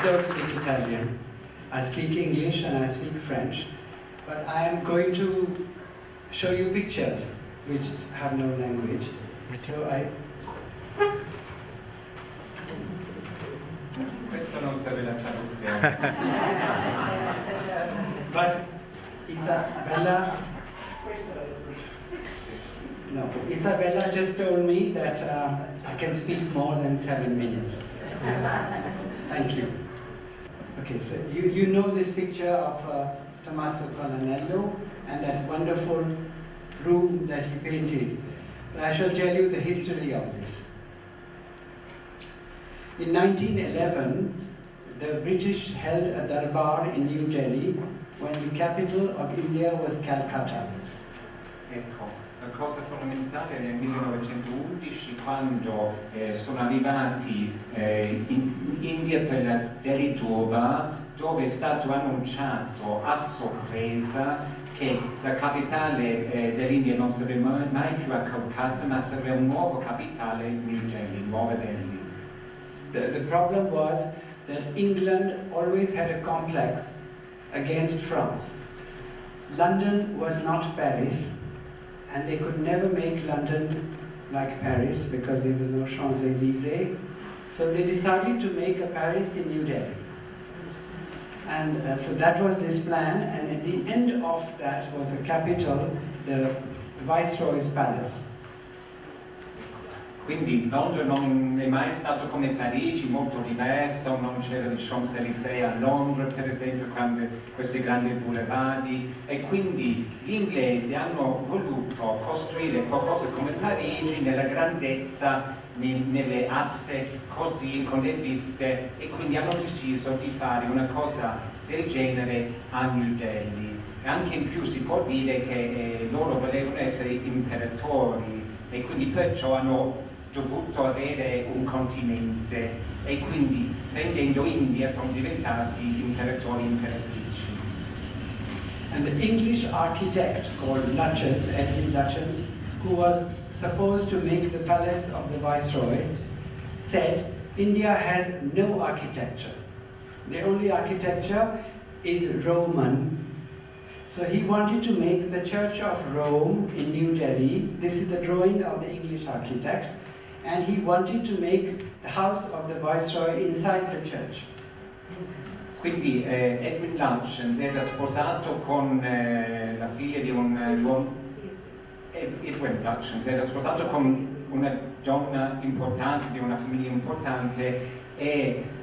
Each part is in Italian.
don't speak Italian. I speak English and I speak French. But I am going to show you pictures which have no language. So Questo non serve la traduzione. But Isabella just told me that I can speak more than 7 minutes. Thank you. Okay, so you know this picture of Tommaso Colonnello and that wonderful room that he painted. But I shall tell you the history of this. In 1911, the British held a darbar in New Delhi when the capital of India was Calcutta. Ecco, la cosa fondamentale è nel 1911 quando sono arrivati in India per la Delhi Durbar, dove è stato annunciato a sorpresa che la capitale dell'India non sarebbe mai più a Calcutta, ma sarebbe un nuovo capitale New Delhi, Nuova Delhi. The problem was that England always had a complex against France. London was not Paris, and they could never make London like Paris because there was no Champs-Élysées. So they decided to make a Paris in New Delhi. And so that was this plan, and at the end of that was the capital, the Viceroy's Palace. Quindi Londra non è mai stato come Parigi, molto diversa, non c'era il Champs-Élysées a Londra per esempio, questi grandi boulevardi, e quindi gli inglesi hanno voluto costruire qualcosa come Parigi nella grandezza, nelle asse così, con le viste, e quindi hanno deciso di fare una cosa del genere a New Delhi. E anche in più si può dire che loro volevano essere imperatori e quindi perciò hanno dovuto avere un continente e quindi prendendo India sono diventati imperatori imperatrici. And the English architect called Lutyens, Edwin Lutyens, who was supposed to make the palace of the Viceroy, said India has no architecture. The only architecture is Roman. So he wanted to make the Church of Rome in New Delhi. This is the drawing of the English architect. And he wanted to make the house of the Viceroy inside the church. Quindi Edwin Lutyens era sposato con la figlia di Edwin Lutyens era sposato con una donna importante, di una famiglia importante,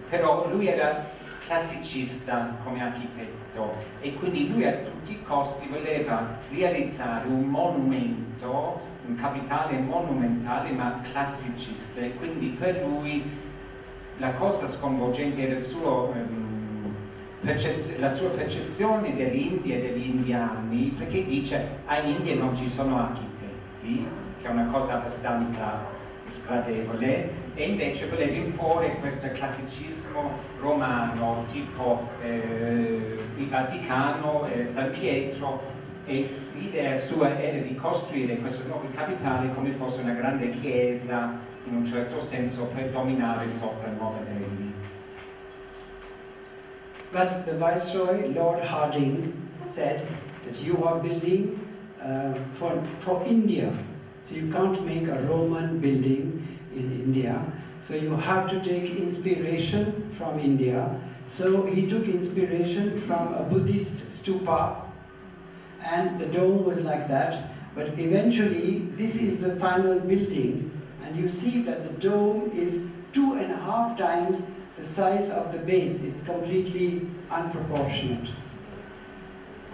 però lui era classicista come architetto e quindi lui a tutti i costi voleva realizzare un monumento, un capitale monumentale ma classicista, e quindi per lui la cosa sconvolgente era la sua percezione dell'India e degli indiani, perché dice in India non ci sono architetti, che è una cosa abbastanza sgradevole, e invece voleva imporre questo classicismo romano tipo il Vaticano, San Pietro, e l'idea sua era di costruire questo nuovo capitale come fosse una grande chiesa in un certo senso per dominare sopra Nuova Delhi. But the Viceroy, Lord Hardinge, said that you are building for India. So you can't make a Roman building in India. So you have to take inspiration from India. So he took inspiration from a Buddhist stupa, and the dome was like that. But eventually, this is the final building, and you see that the dome is 2.5 times the size of the base. It's completely unproportionate.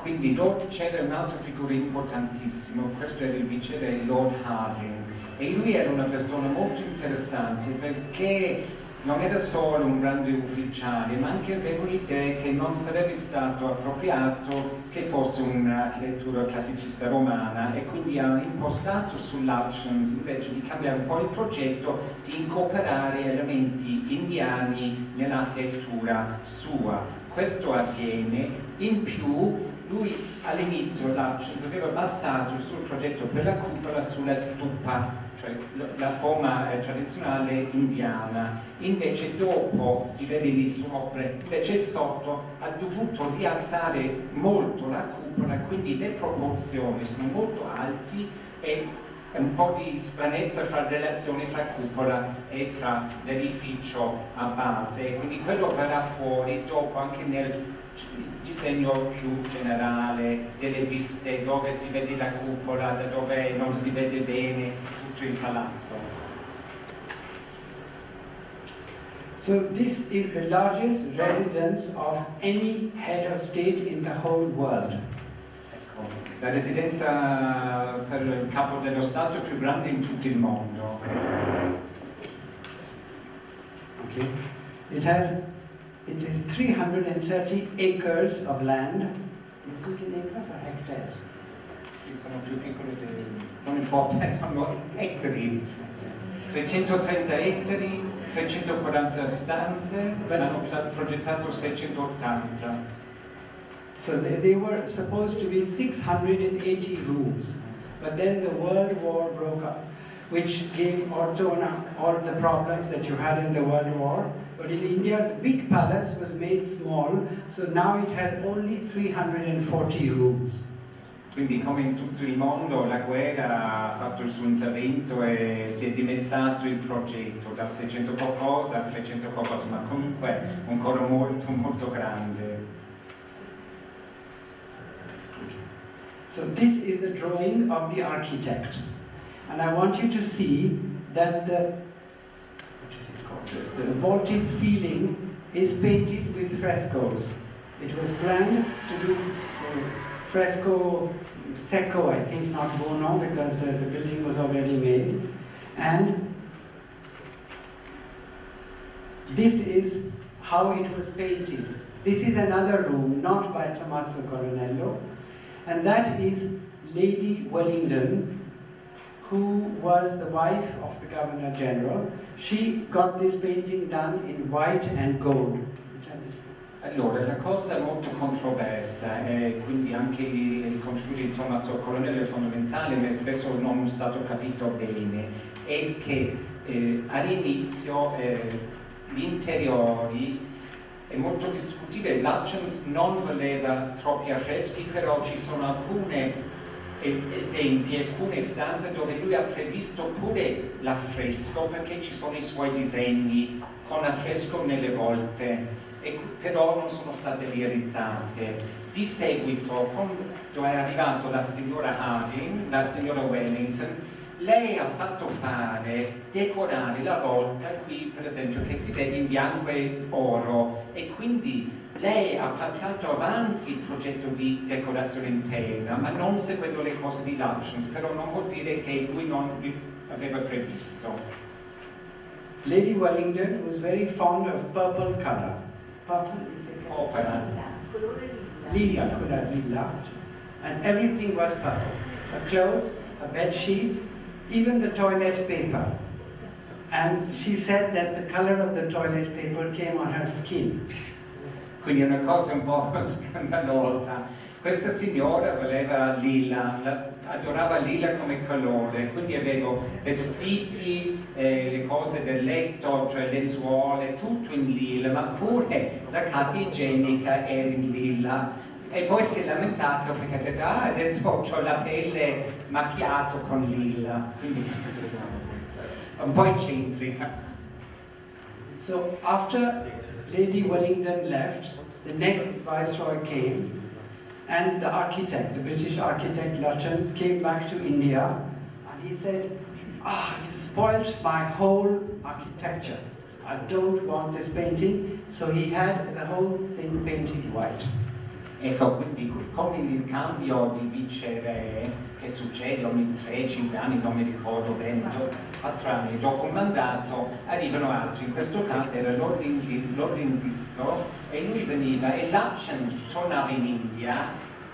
Quindi c'era un'altra figura importantissima, questo era il vice re Lord Hardinge, e lui era una persona molto interessante perché non era solo un grande ufficiale, ma anche aveva un'idea che non sarebbe stato appropriato che fosse un'architettura classicista romana, e quindi ha impostato su Lutyens, invece di cambiare un po' il progetto, di incorporare elementi indiani nell'architettura sua. Questo avviene, in più lui all'inizio Lutyens aveva basato il suo progetto per la cupola sulla stupa, cioè la forma tradizionale indiana. Invece dopo, si vede lì sopra, invece sotto ha dovuto rialzare molto la cupola, quindi le proporzioni sono molto alti e un po' di stranezza fra relazioni fra cupola e fra l'edificio a base, quindi quello verrà fuori dopo anche nel disegno più generale delle viste, dove si vede la cupola, da dove non si vede bene tutto il palazzo. So this is the largest residence of any head of state in the whole world. La residenza per il capo dello Stato più grande in tutto il mondo. Okay. It is 330 acres of land. You think in acres or hectares? Sì, sono più piccoli non importa, sono ettari. 330 ettari, 340 stanze, hanno progettato 680. So they were supposed to be 680 rooms, but then the World War broke up, which gave Ortona all the problems that you had in the World War. But in India, the big palace was made small, so now it has only 340 rooms. Quindi come in tutto il mondo la guerra ha fatto il suo intervento e si è dimezzato il progetto da 600 qualcosa a 300 qualcosa, ma comunque ancora molto molto grande. So this is the drawing of the architect, and I want you to see that the vaulted ceiling is painted with frescoes. It was planned to do fresco secco, I think, not bono, because the building was already made. And this is how it was painted. This is another room, not by Tommaso Colonnello, and that is Lady Wellington, who was the wife of the Governor General. She got this painting done in white and gold. Allora, la cosa molto controversa, e quindi anche il contributo di Tommaso Colonnello è fondamentale, ma spesso non è stato capito bene, è che all'inizio gli interiori è molto discutibile. Lutyens non voleva troppi affreschi, però ci sono alcuni esempi, alcune stanze dove lui ha previsto pure l'affresco, perché ci sono i suoi disegni con affresco nelle volte, però non sono state realizzate. Di seguito, quando è arrivata la signora Harding, la signora Wellington, lei ha fatto decorare la volta qui, per esempio, che si vede in bianco e oro, e quindi lei ha portato avanti il progetto di decorazione interna, ma non seguendo le cose di Lutyens, però non vuol dire che lui non aveva previsto. Lady Wellington was very fond of purple color. Purple is a Opera. Lila, color lila, and everything was purple. Her clothes, her bed sheets, even the toilet paper. And she said that the color of the toilet paper came on her skin. Quindi è una cosa un po' scandalosa. Questa signora voleva lila, adorava lila come colore, quindi avevo vestiti, le cose del letto, cioè lenzuole, tutto in lila, ma pure la carta igienica era in lila. E poi si è lamentato perché ha detto, adesso ho la pelle macchiato con lila, quindi un po' eccentrica. So after Lady Wellington left, the next Viceroy came, and the architect, the British architect Lutyens, came back to India, and he said, you spoilt my whole architecture. I don't want this painting. So he had the whole thing painted white. Ecco, quindi con il cambio di viceré che succede ogni 3-5 anni, non mi ricordo bene, 4 anni dopo il mandato, arrivano altri. In questo caso era l'ordinista e lui veniva, e Lutyens tornava in India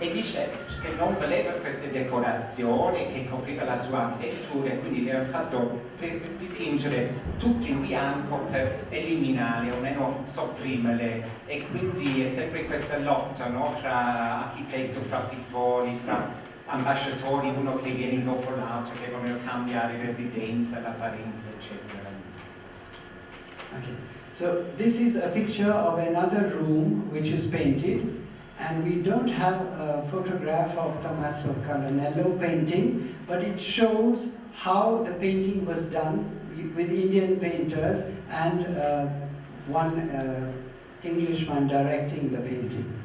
e dice che non voleva queste decorazioni che copriva la sua architettura, quindi le ha fatto dipingere tutto in bianco per eliminare o meno sopprimerle, e quindi è sempre questa lotta, no, fra architetto, fra pittori, fra ambasciatori, uno che viene dopo l'altro, che vogliono cambiare residenza, l'apparenza, eccetera. Okay. So this is a picture of another room which is painted, and we don't have a photograph of Tommaso Colonnello painting, but it shows how the painting was done with Indian painters and one Englishman directing the painting.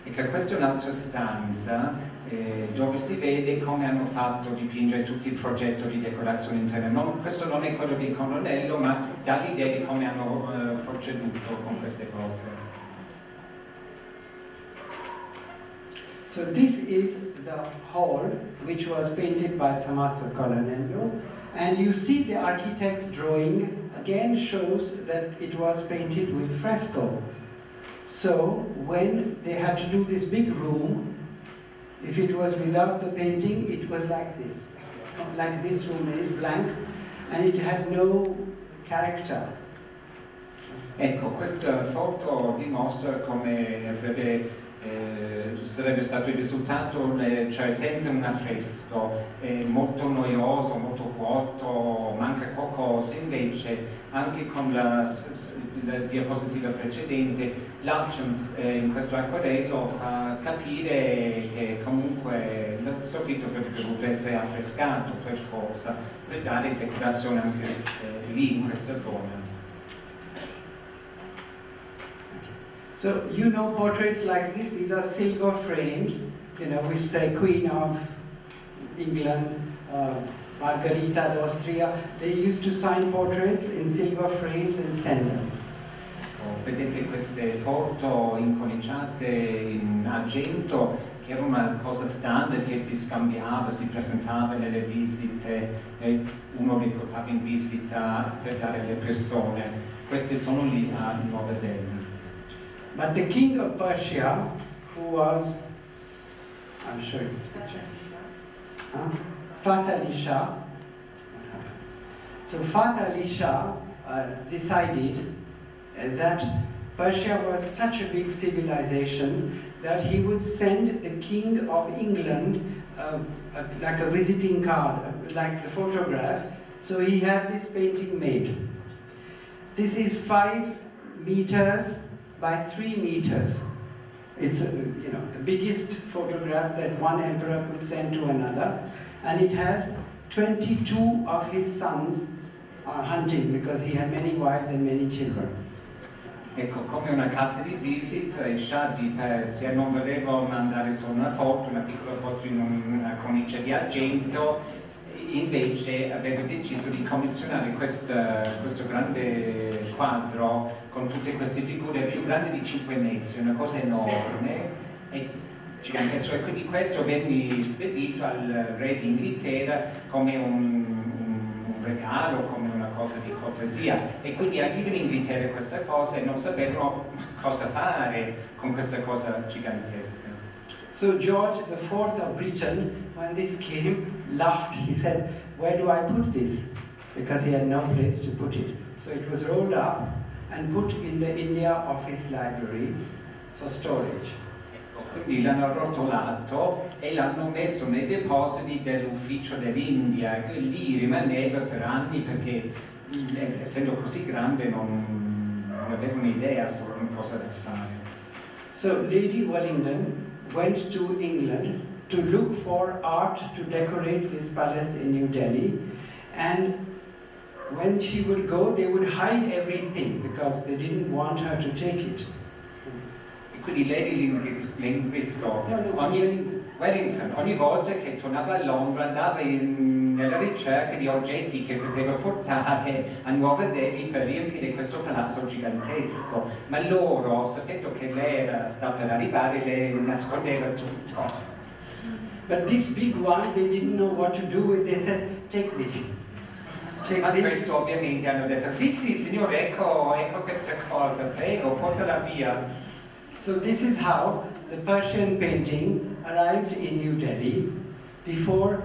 Ecco, questa è un'altra stanza dove si vede come hanno fatto dipingere tutto il progetto di decorazione interna. Questo non è quello di Colonnello, ma dà l'idea di come hanno proceduto con queste cose. So this is the hall which was painted by Tommaso Colonnello, and you see the architect's drawing again shows that it was painted with fresco. So when they had to do this big room, if it was without the painting, it was like this room is blank, and it had no character. Ecco, questa foto dimostra come sarebbe stato il risultato, cioè senza un affresco, molto noioso, molto vuoto, manca qualcosa. Invece anche con la diapositiva precedente Lutyens in questo acquarello fa capire che comunque il soffitto avrebbe dovuto essere affrescato per forza, per dare decorazione anche lì in questa zona. So you know portraits like this, these are silver frames, you know, which say Queen of England, Margherita d'Austria. They used to sign portraits in silver frames and send them. Vedete queste foto incorniciate in argento, che era una cosa standard che si scambiava, si presentava nelle visite, e uno li portava in visita per dare alle persone. Queste sono lì a Nuova Delhi. But the king of Persia, who was, I'm showing this picture, Fath Ali Shah. So Fath Ali Shah decided that Persia was such a big civilization that he would send the king of England like a visiting card, like the photograph. So he had this painting made. This is 5 meters by 3 meters. It's you know, the biggest photograph that one emperor could send to another, and it has 22 of his sons hunting, because he had many wives and many children. Ecco, come una carta di visita, il Shah di Persia non voleva mandare solo una foto, una piccola foto in una cornice di argento, invece aveva deciso di commissionare questo grande quadro con tutte queste figure più grandi di 5 metri, una cosa enorme e gigantesca, e quindi questo venne spedito al re d'Inghilterra come un regalo, come una cosa di cortesia, e quindi arriva in Inghilterra questa cosa e non sapevano cosa fare con questa cosa gigantesca. So George IV of Britain, when this came, laughed. He said, "Where do I put this?" Because he had no place to put it. So it was rolled up and put in the India Office Library for storage. Quindi l'hanno arrotolato e l'hanno messo nei depositi dell'ufficio dell'India, e lì rimaneva per anni perché essendo così grande non avevano idea su cosa da fare. So Lady Wellington went to England to look for art to decorate this palace in New Delhi, and when she would go, they would hide everything because they didn't want her to take it. Quindi lei l'invitò, Wellington, ogni volta che tornava a Londra andava nella ricerca di oggetti che poteva portare a Nuova Delhi per riempire questo palazzo gigantesco, ma loro, sapendo che lei stava per arrivare, le nascondeva tutto. But this big one, they didn't know what to do with. They said, "Take this." Ma questo ovviamente hanno detto, sì, signore, ecco questa cosa, prego, portala via. So this is how the Persian painting arrived in New Delhi before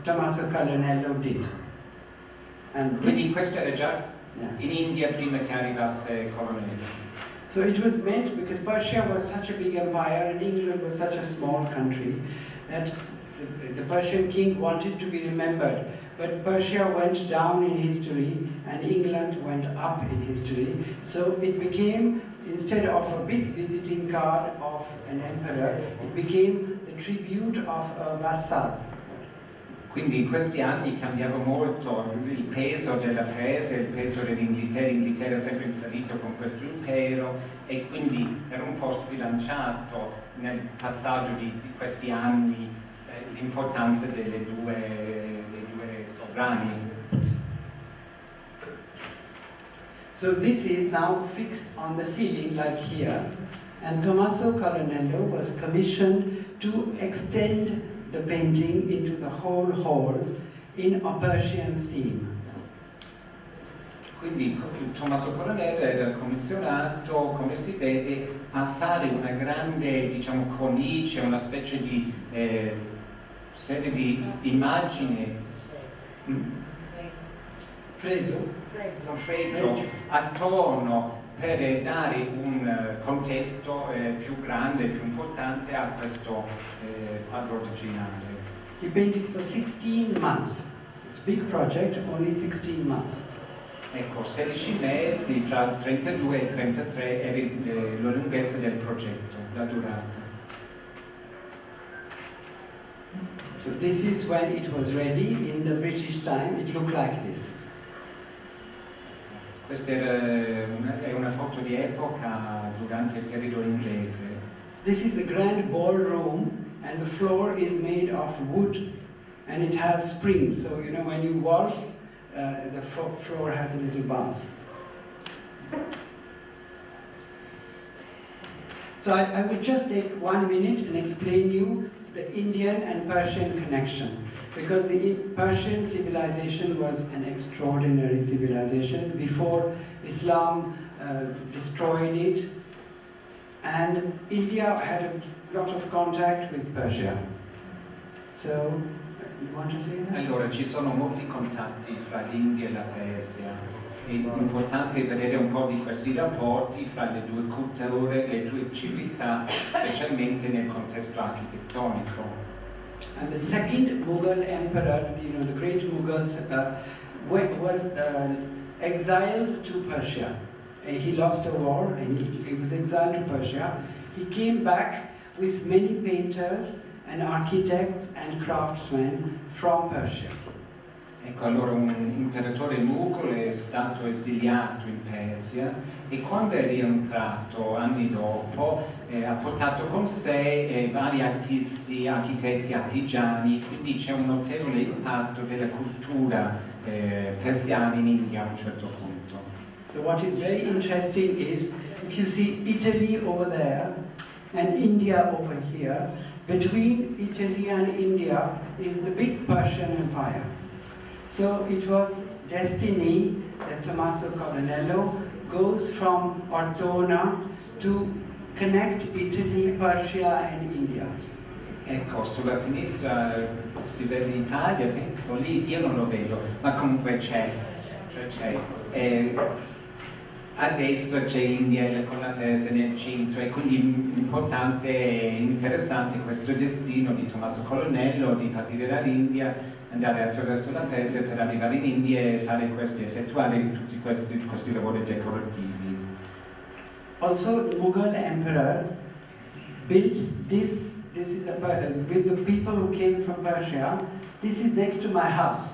Tommaso Colonnello did. And quindi questo era già in India prima che arrivasse Colonnello. So it was meant because Persia was such a big empire and England was such a small country that the Persian king wanted to be remembered. But Persia went down in history and England went up in history. So it became, instead of a big visiting card of an emperor, it became the tribute of a vassal. Quindi in questi anni cambiava molto il peso della presa, il peso dell'Inghilterra. L'Inghilterra è sempre inserito con questo impero e quindi era un po' sbilanciato nel passaggio di questi anni l'importanza dei due sovrani. So this is now fixed on the ceiling like here, and Tommaso Colonnello was commissioned to extend the painting into the whole hall in a Persian theme. Quindi Tommaso Colonnello era commissionato, come si vede, a fare una grande, diciamo, cornice, una specie di serie di immagini, fregio attorno per dare un contesto più grande, più importante a questo quadro originale. He painted for 16 months. It's a big project, only 16 months. Ecco, 16 mesi, fra 32 e 33 era la lunghezza del progetto, la durata. So this is when it was ready. In the British time, it looked like this. Questa è una foto di epoca durante il periodo inglese. This is a grand ballroom and the floor is made of wood and it has springs. So, you know, when you waltz, the floor has a little bounce. So I will just take 1 minute and explain you the Indian and Persian connection. Because the Persian civilization was an extraordinary civilization before Islam destroyed it, and India had a lot of contact with Persia. So, you want to say that? Allora, ci sono molti contatti fra l'India e la Persia. È importante vedere un po' di questi rapporti fra le due culture, le due civiltà, specialmente nel contesto architettonico. And the second Mughal emperor, you know, the great Mughals, was exiled to Persia. He lost a war and he was exiled to Persia. He came back with many painters and architects and craftsmen from Persia. Ecco, allora un imperatore Mughal è stato esiliato in Persia e quando è rientrato anni dopo ha portato con sé vari artisti, architetti, artigiani, quindi c'è un notevole impatto della cultura persiana in India a un certo punto. So what is very interesting is, if you see Italy over there and India over here, between Italy and India is the big Persian Empire. So it was destiny that Tommaso Colonnello goes from Ortona to connect Italy, Persia and India. Ecco, sulla sinistra si vede l'Italia, penso, lì io non lo vedo, ma comunque c'è. A destra c'è India con la Persia nel centro, e quindi importante e interessante questo destino di Tommaso Colonnello di partire dall'India, andare attraverso la Persia per arrivare in India e effettuare tutti questi lavori decorativi. Also, the Mughal emperor built this is with the people who came from Persia. This is next to my house.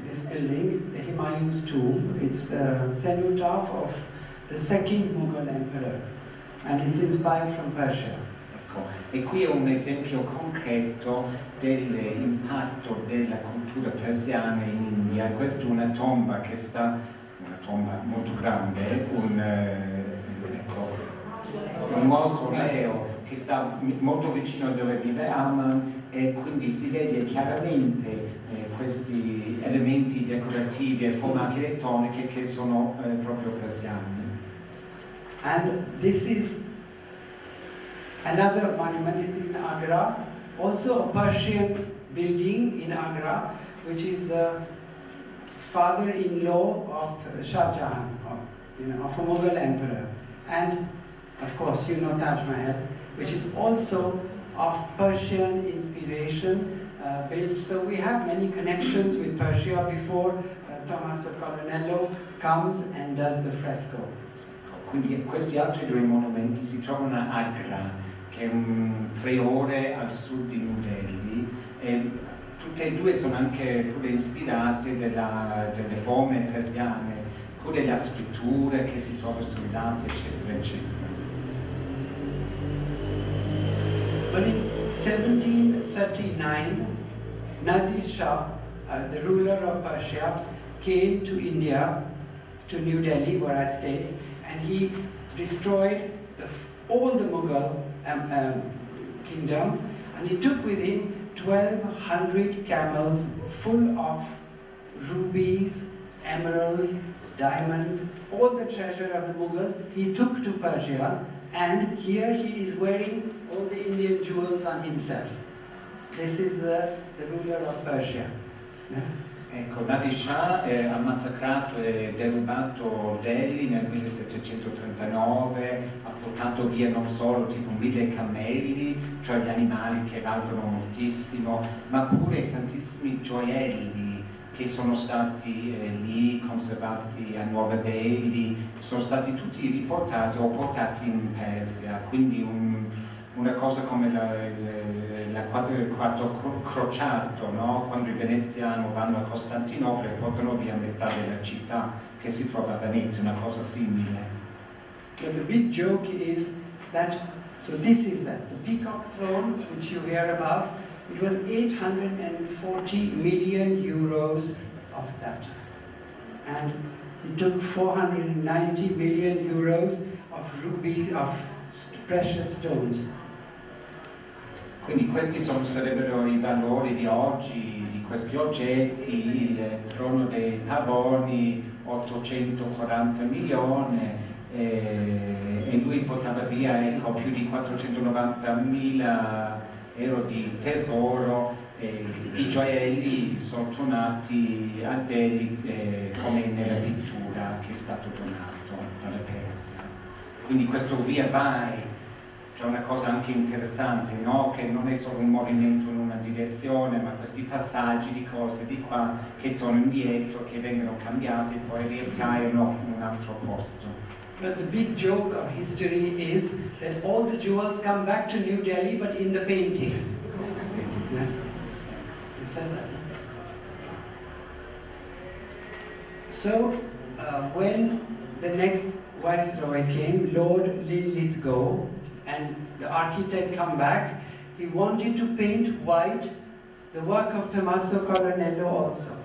This building, the Humayun's tomb, it's the cenotaph of the second Mughal emperor, and it's inspired from Persia. Ecco, e qui è un esempio concreto dell'impatto della cultura persiana in India. Questa è una tomba che sta, una tomba molto grande, un mausoleo che sta molto vicino a dove vive Aman, e quindi si vede chiaramente questi elementi decorativi e forme architettoniche che sono proprio persiani. And this is Another monument is in Agra, also a Persian building in Agra, which is the father-in-law of Shah Jahan, of a Mughal emperor. And of course, you know Taj Mahal, which is also of Persian inspiration built. So we have many connections with Persia before Tommaso Colonnello comes and does the fresco. Quindi questi altri due monumenti si trovano a Agra, che è 3 ore al sud di New Delhi, e tutte e due sono anche pure ispirate delle forme persiane, pure la scrittura che si trova sui lati, eccetera, eccetera. But in 1739, Nadir Shah, the ruler of Persia, came to India, to New Delhi, where I stay, and he destroyed all the Mughal kingdom, and he took with him 1,200 camels full of rubies, emeralds, diamonds, all the treasure of the Mughals he took to Persia, and here he is wearing all the Indian jewels on himself. This is the ruler of Persia. Yes? Ecco, Nadir Shah ha massacrato e derubato Delhi nel 1739, ha portato via non solo tipo 1000 cammelli, cioè gli animali che valgono moltissimo, ma pure tantissimi gioielli che sono stati lì conservati a Nuova Delhi, sono stati tutti riportati o portati in Persia, quindi una cosa come il quarto crociato, no? Quando i veneziani vanno a Costantinopoli e portano via metà della città che si trova a Venezia, una cosa simile. But the big joke is that, so this is that, the peacock throne which you hear about, it was 840 million euros of that. And it took 490 million euros of rubies, of precious stones. Quindi questi sarebbero i valori di oggi di questi oggetti, il trono dei pavoni 840 milioni e lui portava via più di 490.000 euro di tesoro, i gioielli sono tornati a Delhi come nella pittura che è stato donato dalla Persia. Quindi questo via vai c'è una cosa anche interessante, no? Che non è solo un movimento in una direzione, ma questi passaggi di cose di qua che tornano indietro, che vengono cambiati e poi riappaiono in un altro posto. But the big joke of history is that all the jewels come back to New Delhi, but in the painting. Yes. You said that. So, when the next Viceroy came, Lord Linlithgow, and the architect come back, he wanted to paint white the work of Tommaso Colonnello also.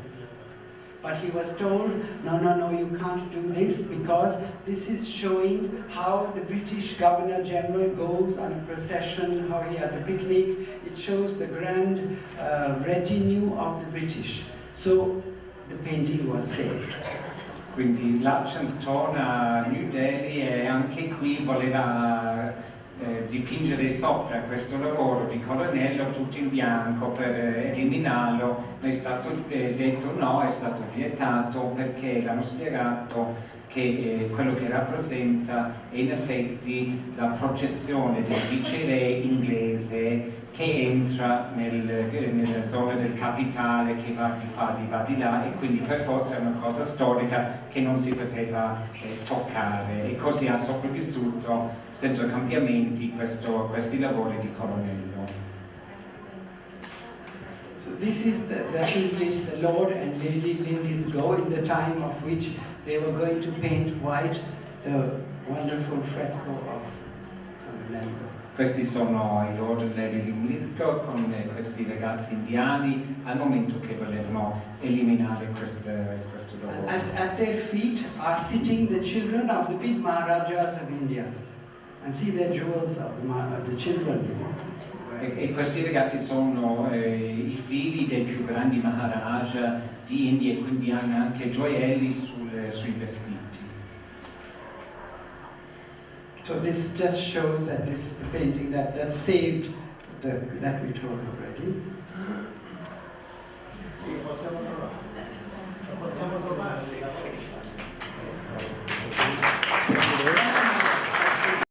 But he was told, no, you can't do this because this is showing how the British Governor-General goes on a procession, how he has a picnic. It shows the grand retinue of the British. So the painting was saved. Quindi Lutyens torna a New Delhi e anche qui voleva dipingere sopra questo lavoro di Colonnello tutto in bianco per eliminarlo, ma è stato detto no, è stato vietato perché l'hanno spiegato che quello che rappresenta è in effetti la processione del viceré inglese che entra nella zona del capitale, che va di qua, va di là, e quindi per forza è una cosa storica che non si poteva toccare, e così ha sopravvissuto senza cambiamenti questi lavori di Colonnello. So this is the English, the Lord and Lady Linlithgow, in the time of which they were going to paint white the wonderful fresco of Colonnello. Questi sono i Lord e Lady Linlithgow con questi ragazzi indiani al momento che volevano eliminare questo lavoro. And at their feet are sitting the children of the big Maharajas of India. And see their jewels of the children. E questi ragazzi sono i figli dei più grandi Maharaja di India, e quindi hanno anche gioielli sui vestiti. So this just shows that this is the painting that saved that we told already. Sì, possiamo